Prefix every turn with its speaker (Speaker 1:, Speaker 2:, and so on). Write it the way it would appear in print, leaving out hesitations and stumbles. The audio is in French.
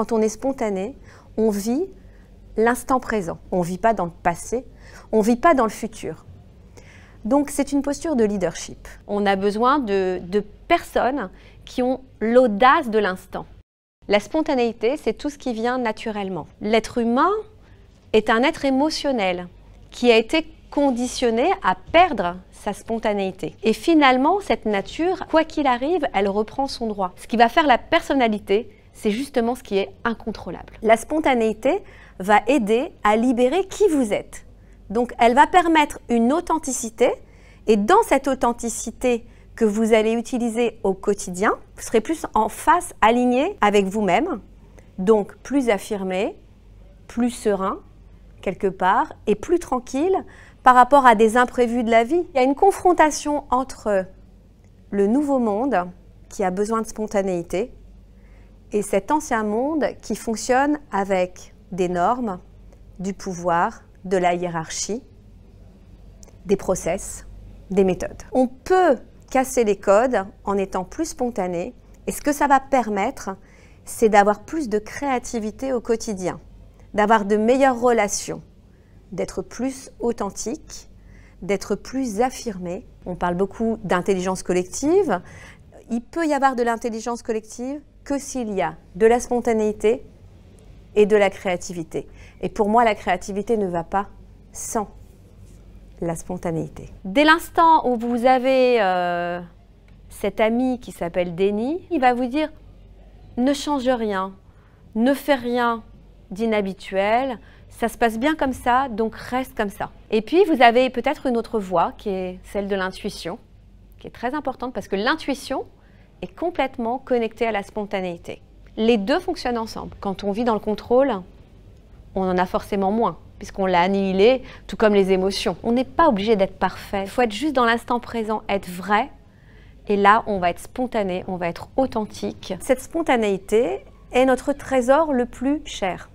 Speaker 1: quand on est spontané, on vit l'instant présent. On ne vit pas dans le passé, on ne vit pas dans le futur. Donc c'est une posture de leadership. On a besoin de personnes qui ont l'audace de l'instant. La spontanéité, c'est tout ce qui vient naturellement. L'être humain est un être émotionnel qui a été conditionné à perdre sa spontanéité. Et finalement, cette nature, quoi qu'il arrive, elle reprend son droit. Ce qui va faire la personnalité, c'est justement ce qui est incontrôlable. La spontanéité va aider à libérer qui vous êtes. Donc, elle va permettre une authenticité, et dans cette authenticité que vous allez utiliser au quotidien, vous serez plus en face, aligné avec vous-même, donc plus affirmé, plus serein, quelque part, et plus tranquille par rapport à des imprévus de la vie. Il y a une confrontation entre le nouveau monde, qui a besoin de spontanéité, et cet ancien monde qui fonctionne avec des normes, du pouvoir, de la hiérarchie, des process, des méthodes. On peut casser les codes en étant plus spontané, et ce que ça va permettre, c'est d'avoir plus de créativité au quotidien, d'avoir de meilleures relations, d'être plus authentique, d'être plus affirmé. On parle beaucoup d'intelligence collective. Il peut y avoir de l'intelligence collective que s'il y a de la spontanéité et de la créativité. Et pour moi, la créativité ne va pas sans la spontanéité. Dès l'instant où vous avez cet ami qui s'appelle Denis, il va vous dire « ne change rien, ne fais rien d'inhabituel, ça se passe bien comme ça, donc reste comme ça ». Et puis, vous avez peut-être une autre voie qui est celle de l'intuition, qui est très importante parce que l'intuition est complètement connectée à la spontanéité. Les deux fonctionnent ensemble. Quand on vit dans le contrôle, on en a forcément moins, puisqu'on l'a annihilé, tout comme les émotions. On n'est pas obligé d'être parfait. Il faut être juste dans l'instant présent, être vrai. Et là, on va être spontané, on va être authentique. Cette spontanéité est notre trésor le plus cher.